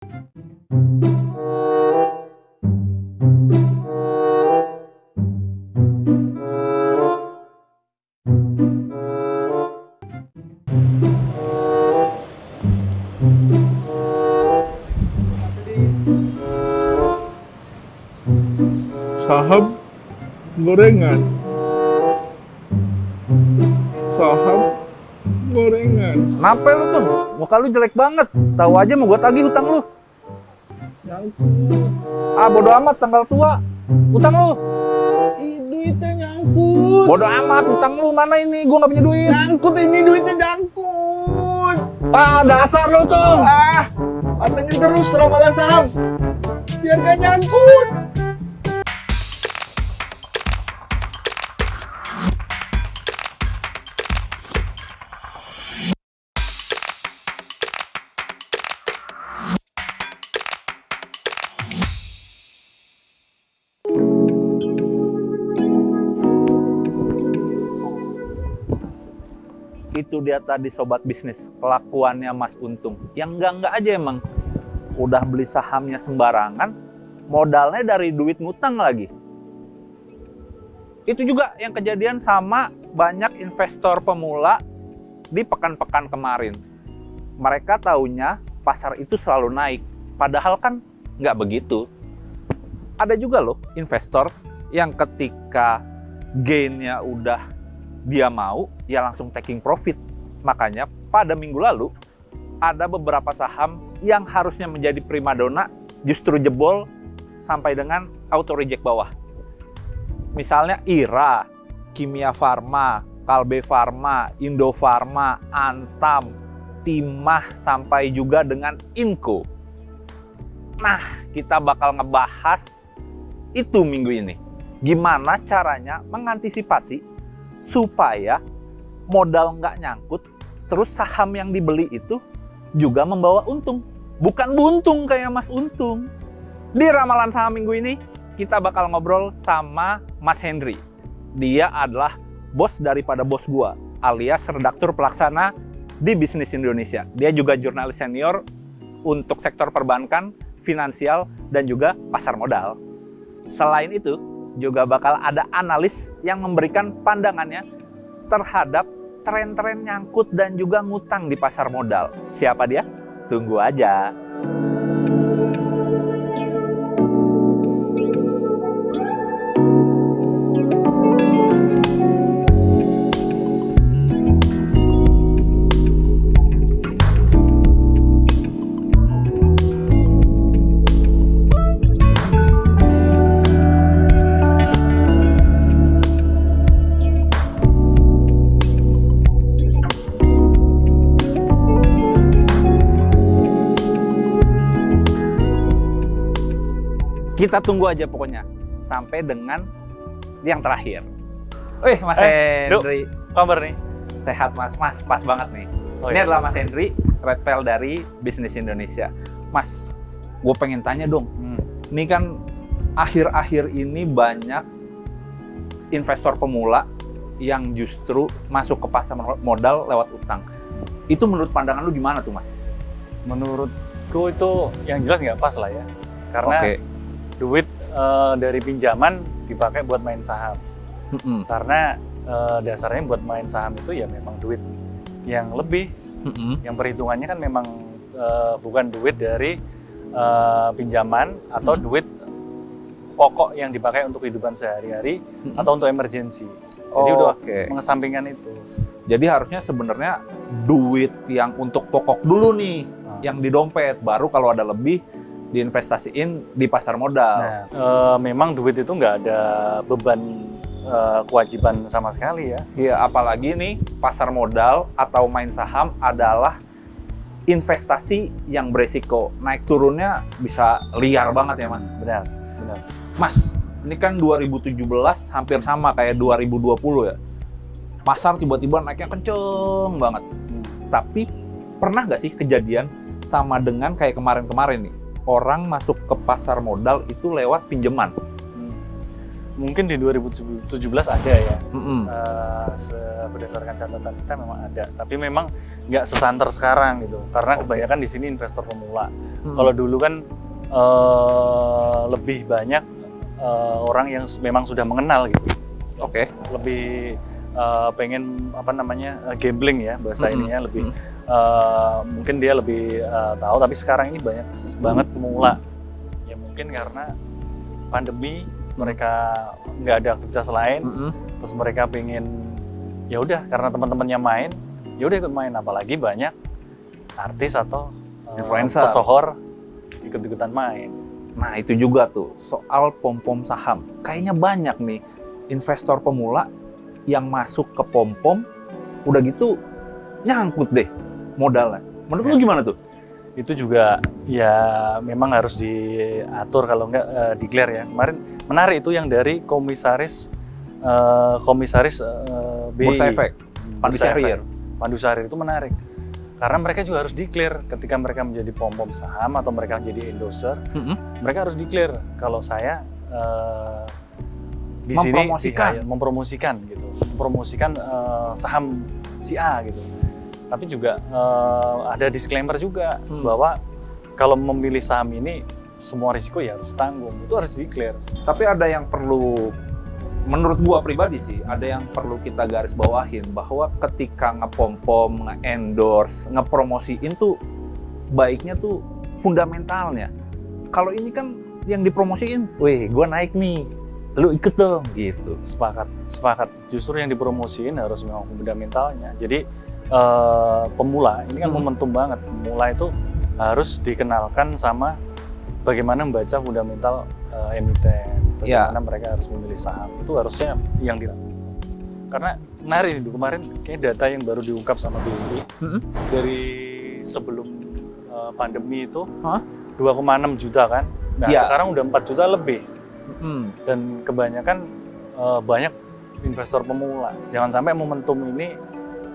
Saham gorengan. Saham gorengan. Kenapa lu tuh? Muka lu jelek banget. Tahu aja mau gua tagih hutang lu. Nyangkut. Ah, bodo amat, tanggal tua. Hutang lu. Duitnya nyangkut. Bodo amat, hutang lu mana ini? Gua nggak punya duit. Nyangkut ini, duitnya nyangkut. Ah, dasar lu tuh. Pantengin terus ramalan saham. Biar gak nyangkut. Itu dia tadi sobat bisnis, kelakuannya Mas Untung. Yang enggak aja emang. Udah beli sahamnya sembarangan, modalnya dari duit ngutang lagi. Itu juga yang kejadian sama banyak investor pemula di pekan-pekan kemarin. Mereka taunya pasar itu selalu naik, padahal kan nggak begitu. Ada juga loh investor yang ketika gain-nya udah dia mau, ya langsung taking profit. Makanya pada minggu lalu, ada beberapa saham yang harusnya menjadi primadona justru jebol sampai dengan auto reject bawah. Misalnya IRA, Kimia Farma, Kalbe Farma, Indofarma, Antam, Timah, sampai juga dengan Inco. Nah, kita bakal ngebahas itu minggu ini. Gimana caranya mengantisipasi supaya modal nggak nyangkut, terus saham yang dibeli itu juga membawa untung. Bukan buntung kayak Mas Untung. Di ramalan saham minggu ini, kita bakal ngobrol sama Mas Hendry. Dia adalah bos daripada bos gua, alias redaktur pelaksana di Bisnis Indonesia. Dia juga jurnalis senior untuk sektor perbankan, finansial, dan juga pasar modal. Selain itu, juga bakal ada analis yang memberikan pandangannya terhadap tren-tren nyangkut dan juga ngutang di pasar modal. Siapa dia? Tunggu aja. Kita tunggu aja pokoknya sampai dengan yang terakhir. Mas Hendry. Kabar nih? Sehat Mas, pas banget nih. Oh, Ini iya. adalah Mas Hendry, Red Pel dari Bisnis Indonesia. Mas, gue pengen tanya dong. Ini kan akhir-akhir ini banyak investor pemula yang justru masuk ke pasar modal lewat utang. Itu menurut pandangan lu gimana tuh Mas? Menurutku itu yang jelas nggak pas lah ya. Karena Oke. duit dari pinjaman dipakai buat main saham. Karena dasarnya buat main saham itu ya memang duit yang lebih. Yang perhitungannya kan memang bukan duit dari pinjaman atau duit pokok yang dipakai untuk kehidupan sehari-hari atau untuk emergensi. Jadi udah mengesampingkan itu. Jadi harusnya sebenarnya duit yang untuk pokok dulu nih, yang di dompet, baru kalau ada lebih diinvestasiin di pasar modal. Nah, memang duit itu nggak ada beban kewajiban sama sekali ya. Iya, apalagi nih pasar modal atau main saham adalah investasi yang beresiko. Naik turunnya bisa liar banget ya Mas. Benar. Mas, ini kan 2017 hampir sama kayak 2020 ya. Pasar tiba-tiba naiknya kenceng banget. Tapi pernah nggak sih kejadian sama dengan kayak kemarin-kemarin nih? Orang masuk ke pasar modal itu lewat pinjaman. Mungkin di 2017 ada ya. Berdasarkan catatan kita memang ada. Tapi memang nggak sesanter sekarang gitu. Karena kebanyakan di sini investor pemula. Kalau dulu kan lebih banyak orang yang memang sudah mengenal gitu. Oke. Lebih pengen gambling ya bahasa ininya lebih mungkin dia lebih tahu, tapi sekarang ini banyak banget pemula ya, mungkin karena pandemi mereka nggak ada aktivitas lain, terus mereka pengen ya udah karena teman-temannya main, ya udah ikut main, apalagi banyak artis atau Influencer. pesohor ikut-ikutan main. Nah itu juga tuh soal pom-pom saham. Kayaknya banyak nih investor pemula yang masuk ke pom-pom, udah gitu nyangkut deh modalnya. Menurut lu gimana tuh? Itu juga ya memang harus diatur, kalau nggak declare ya. Kemarin menarik itu yang dari komisaris BI. Bursa Efek, Pandu Bursa Syahrir. Efek. Pandu Syahrir itu menarik. Karena mereka juga harus declare ketika mereka menjadi pom-pom saham atau mereka menjadi endorser, mereka harus declare kalau saya di sini mempromosikan saham si A gitu. Tapi juga ada disclaimer juga bahwa kalau memilih saham ini semua risiko ya harus tanggung, itu harus declare. Tapi ada yang perlu, menurut gua pribadi sih, ada yang perlu kita garis bawahin bahwa ketika ngepom-pom, nge-endorse, ngepromosiin tuh baiknya tuh fundamentalnya. Kalau ini kan yang dipromosiin, weh gua naik nih, lu ikut dong gitu. Sepakat. Justru yang dipromosiin harus memang fundamentalnya. Jadi pemula ini kan momentum banget. Pemula itu harus dikenalkan sama bagaimana membaca fundamental emiten, bagaimana mereka harus memilih saham. Itu harusnya yang dilakukan. Karena menarik itu kemarin kayak data yang baru diungkap sama BI dari sebelum pandemi itu 2,6 juta kan. Nah sekarang udah 4 juta lebih. Dan kebanyakan banyak investor pemula. Jangan sampai momentum ini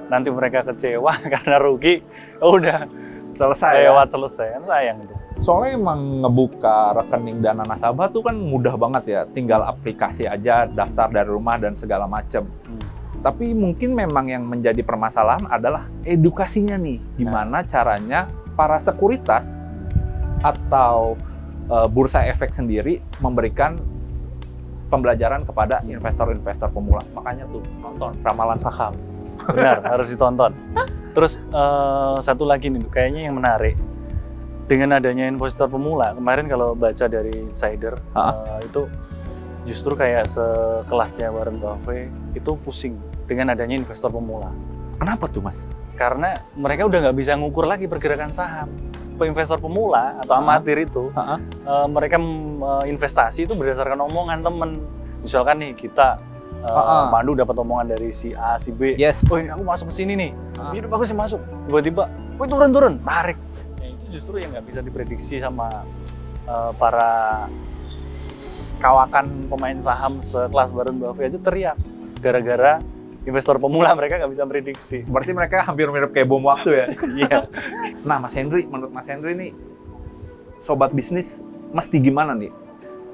nanti mereka kecewa karena rugi, udah selesai kan sayang itu. Soalnya emang ngebuka rekening dana nasabah tuh kan mudah banget ya, tinggal aplikasi aja, daftar dari rumah dan segala macem. Tapi mungkin memang yang menjadi permasalahan adalah edukasinya nih, gimana caranya para sekuritas atau bursa efek sendiri memberikan pembelajaran kepada investor-investor pemula. Makanya tuh nonton Ramalan Saham. Benar, harus ditonton. Terus satu lagi nih, kayaknya yang menarik dengan adanya investor pemula. Kemarin kalau baca dari insider itu justru kayak sekelasnya Warren Buffett itu pusing dengan adanya investor pemula. Kenapa tuh Mas? Karena mereka udah nggak bisa ngukur lagi pergerakan saham. Investor pemula atau amatir itu mereka investasi itu berdasarkan omongan temen. Misalkan nih kita Pandu dapat omongan dari si A, si B. Oh ini aku masuk ke sini nih. Ini bagus sih masuk. Tiba-tiba, turun, tarik. Ya, itu justru yang nggak bisa diprediksi sama para kawakan pemain saham sekelas Warren Buffett aja teriak. Gara-gara investor pemula mereka nggak bisa prediksi. Berarti mereka hampir mirip kayak bom waktu ya? Iya. Nah Mas Henry, menurut Mas Henry nih, sobat bisnis mesti gimana nih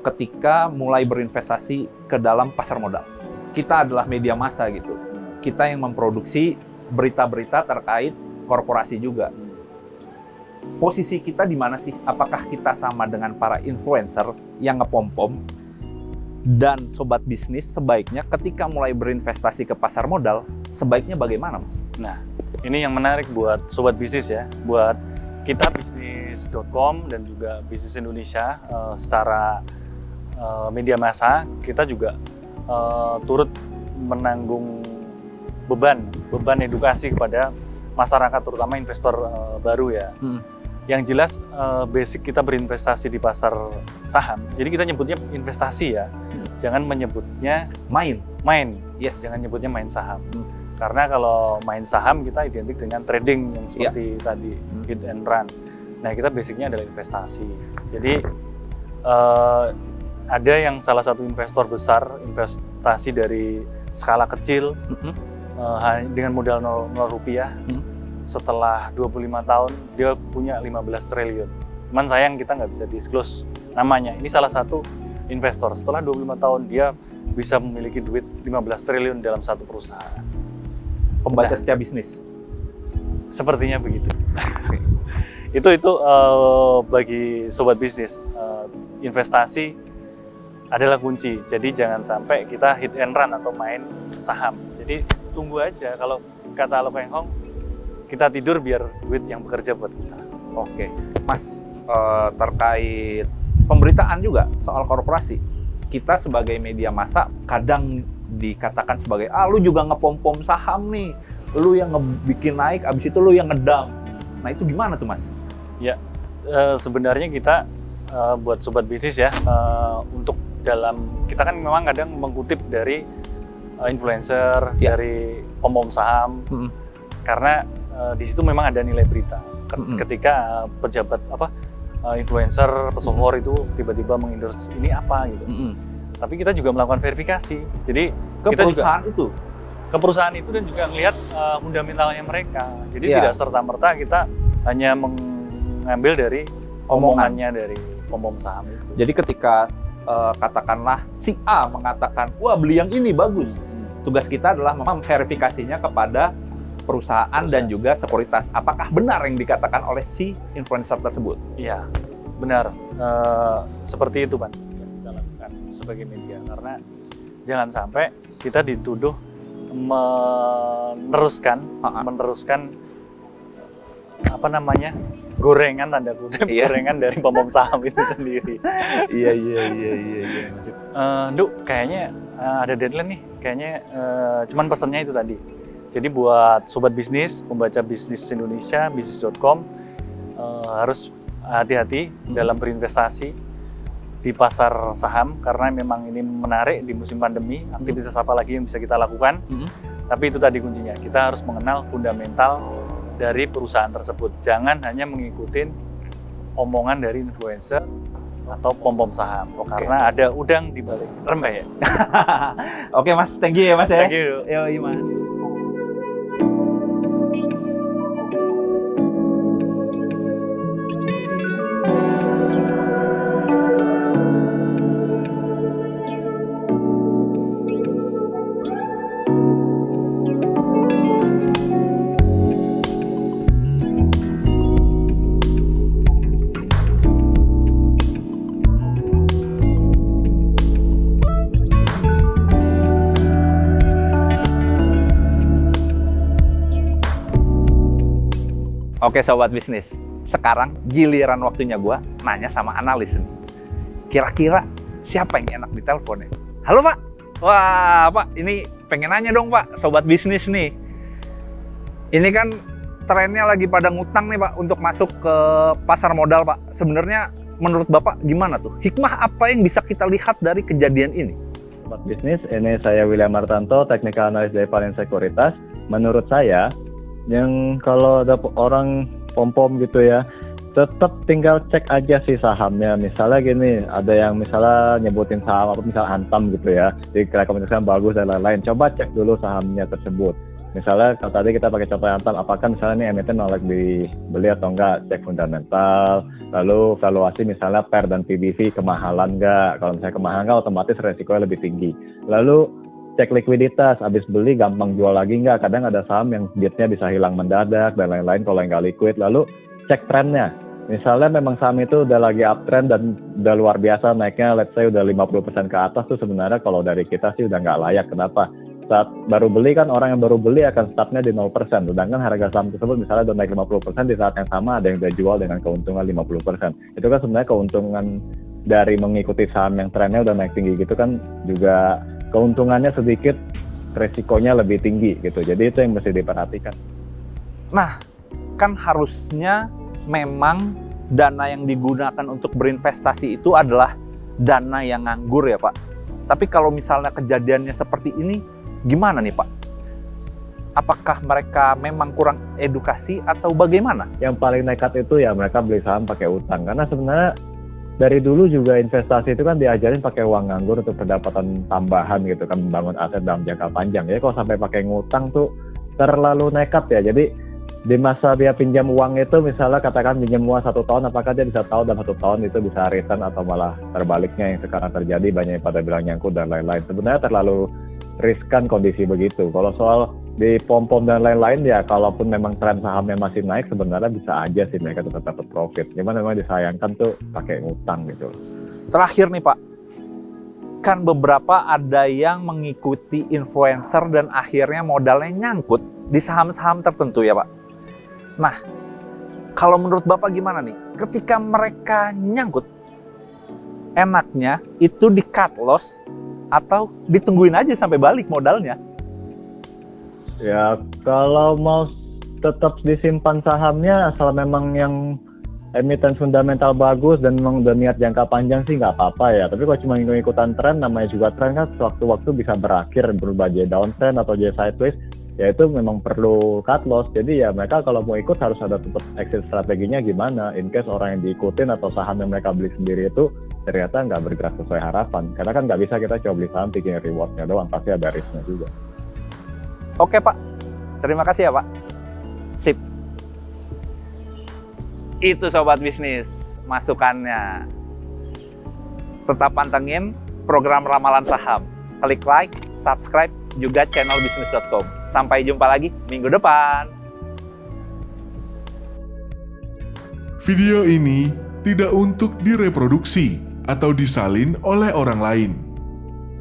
ketika mulai berinvestasi ke dalam pasar modal? Kita adalah media massa gitu. Kita yang memproduksi berita-berita terkait korporasi juga. Posisi kita di mana sih? Apakah kita sama dengan para influencer yang ngepom-pom? Dan sobat bisnis sebaiknya ketika mulai berinvestasi ke pasar modal, sebaiknya bagaimana Mas? Nah, ini yang menarik buat sobat bisnis ya. Buat kita bisnis.com dan juga Bisnis Indonesia secara media massa, kita juga turut menanggung beban edukasi kepada masyarakat, terutama investor baru ya. Yang jelas basic kita berinvestasi di pasar saham. Jadi kita nyebutnya investasi ya. Jangan menyebutnya main. Yes. Jangan nyebutnya main saham. Karena kalau main saham kita identik dengan trading yang seperti tadi hit and run. Nah, kita basicnya adalah investasi. Jadi ada yang salah satu investor besar investasi dari skala kecil dengan modal 0 rupiah. Setelah 25 tahun dia punya 15 triliun. Cuman sayang kita nggak bisa disclose namanya. Ini salah satu investor. Setelah 25 tahun dia bisa memiliki duit 15 triliun dalam satu perusahaan. Pembaca setiap bisnis? Sepertinya begitu. itu bagi sobat bisnis, investasi adalah kunci. Jadi jangan sampai kita hit and run atau main saham. Jadi tunggu aja, kalau kata Lo Keng Hong, kita tidur biar duit yang bekerja buat kita. Oke, Mas, terkait pemberitaan juga soal korporasi, kita sebagai media massa kadang dikatakan sebagai, lu juga ngepom-pom saham nih, lu yang ngebikin naik, abis itu lu yang ngedam. Nah itu gimana tuh Mas? Ya, sebenarnya kita buat sobat bisnis ya, untuk kita kan memang kadang mengutip dari influencer, dari pom-pom saham, karena di situ memang ada nilai berita. Ketika pejabat influencer, pesohor itu tiba-tiba mengendorse ini apa gitu. Tapi kita juga melakukan verifikasi. Jadi ke kita perusahaan juga, ke perusahaan itu dan juga melihat fundamentalnya mereka. Jadi tidak serta-merta kita hanya mengambil dari omongannya dari pom-pom saham itu. Jadi ketika katakanlah si A mengatakan, wah beli yang ini bagus. Tugas kita adalah memverifikasinya kepada perusahaan dan juga sekuritas. Apakah benar yang dikatakan oleh si influencer tersebut? Iya, benar. Seperti itu, Pak, yang kita lakukan sebagai media. Karena jangan sampai kita dituduh meneruskan gorengan, tanda kutip, gorengan dari pom-pom saham itu sendiri. Iya. Duk, kayaknya ada deadline nih. Kayaknya cuman pesannya itu tadi. Jadi buat sobat bisnis, pembaca bisnis Indonesia, bisnis.com, harus hati-hati dalam berinvestasi di pasar saham, karena memang ini menarik di musim pandemi. Aktivitas apa lagi yang bisa kita lakukan? Tapi itu tadi kuncinya, kita harus mengenal fundamental dari perusahaan tersebut. Jangan hanya mengikuti omongan dari influencer atau pom-pom saham, karena ada udang di balik rembah ya. Oke Mas, thank you ya Mas ya. Thank you. Yoi Mas. Oke sobat bisnis, sekarang giliran waktunya gua nanya sama analis nih. Kira-kira siapa yang enak ditelepon ya? Halo Pak, wah Pak, ini pengen nanya dong Pak, sobat bisnis nih. Ini kan trennya lagi pada ngutang nih Pak untuk masuk ke pasar modal Pak. Sebenarnya menurut Bapak gimana tuh? Hikmah apa yang bisa kita lihat dari kejadian ini? Sobat bisnis, ini saya William Martanto, Technical Analyst dari Valens Sekuritas. Menurut saya, yang kalau ada orang pom-pom gitu ya, tetap tinggal cek aja sih sahamnya. Misalnya gini, ada yang misalnya nyebutin saham apa, misalnya Antam gitu ya, direkomendasikan bagus dan lain-lain. Coba cek dulu sahamnya tersebut. Misalnya kalau tadi kita pakai contoh Antam, apakah misalnya ini emiten nolak dibeli atau enggak, cek fundamental. Lalu valuasi misalnya PER dan PBV kemahalan enggak. Kalau misalnya kemahalan enggak, otomatis resikonya lebih tinggi. Lalu cek likuiditas, habis beli gampang jual lagi nggak? Kadang ada saham yang duitnya bisa hilang mendadak dan lain-lain kalau nggak liquid. Lalu cek trennya, misalnya memang saham itu udah lagi uptrend dan udah luar biasa naiknya, let's say udah 50% ke atas tuh sebenarnya kalau dari kita sih udah nggak layak. Kenapa? Saat baru beli kan orang yang baru beli akan startnya di 0%, sedangkan harga saham tersebut misalnya udah naik 50%, di saat yang sama ada yang udah jual dengan keuntungan 50%. Itu kan sebenarnya keuntungan dari mengikuti saham yang trennya udah naik tinggi gitu kan juga keuntungannya sedikit, resikonya lebih tinggi gitu. Jadi itu yang mesti diperhatikan. Nah, kan harusnya memang dana yang digunakan untuk berinvestasi itu adalah dana yang nganggur ya Pak. Tapi kalau misalnya kejadiannya seperti ini, gimana nih Pak? Apakah mereka memang kurang edukasi atau bagaimana? Yang paling nekat itu ya mereka beli saham pakai utang. Karena sebenarnya dari dulu juga investasi itu kan diajarin pakai uang nganggur untuk pendapatan tambahan gitu kan, membangun aset dalam jangka panjang. Jadi kalau sampai pakai ngutang tuh terlalu nekat ya. Jadi di masa dia pinjam uang itu misalnya katakan pinjam uang 1 tahun, apakah dia bisa tahu dalam 1 tahun itu bisa return atau malah terbaliknya yang sekarang terjadi, banyak yang pada bilang nyangkut dan lain-lain. Sebenarnya terlalu riskan kondisi begitu. Kalau soal di pom-pom dan lain-lain ya, kalaupun memang tren sahamnya masih naik sebenarnya bisa aja sih mereka tetap dapat profit. Cuman memang disayangkan tuh pakai ngutang gitu. Terakhir nih Pak, kan beberapa ada yang mengikuti influencer dan akhirnya modalnya nyangkut di saham-saham tertentu ya Pak. Nah, kalau menurut Bapak gimana nih? Ketika mereka nyangkut, enaknya itu di cut loss atau ditungguin aja sampai balik modalnya? Ya kalau mau tetap disimpan sahamnya asal memang yang emiten fundamental bagus dan memang udah niat jangka panjang sih nggak apa-apa ya. Tapi kalau cuma ikutan tren, namanya juga tren kan sewaktu-waktu bisa berakhir berubah jadi downtrend atau jadi sideways, ya itu memang perlu cut loss. Jadi ya mereka kalau mau ikut harus ada tetap exit strateginya gimana in case orang yang diikutin atau saham yang mereka beli sendiri itu ternyata nggak bergerak sesuai harapan. Karena kan nggak bisa kita coba beli saham bikin rewardnya doang, pasti ada risknya juga. Oke Pak, terima kasih ya Pak. Sip. Itu Sobat Bisnis, masukannya. Tetap pantengin program Ramalan Saham. Klik like, subscribe, juga channel bisnis.com. Sampai jumpa lagi minggu depan. Video ini tidak untuk direproduksi atau disalin oleh orang lain.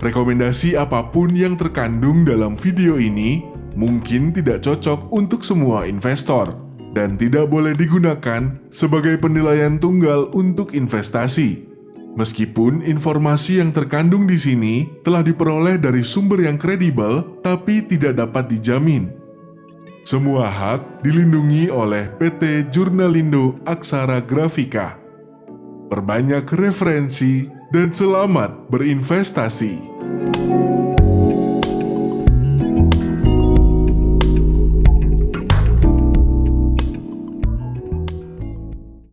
Rekomendasi apapun yang terkandung dalam video ini mungkin tidak cocok untuk semua investor dan tidak boleh digunakan sebagai penilaian tunggal untuk investasi. Meskipun informasi yang terkandung di sini telah diperoleh dari sumber yang kredibel, tapi tidak dapat dijamin. Semua hak dilindungi oleh PT Jurnalindo Aksara Grafika. Perbanyak referensi dan selamat berinvestasi.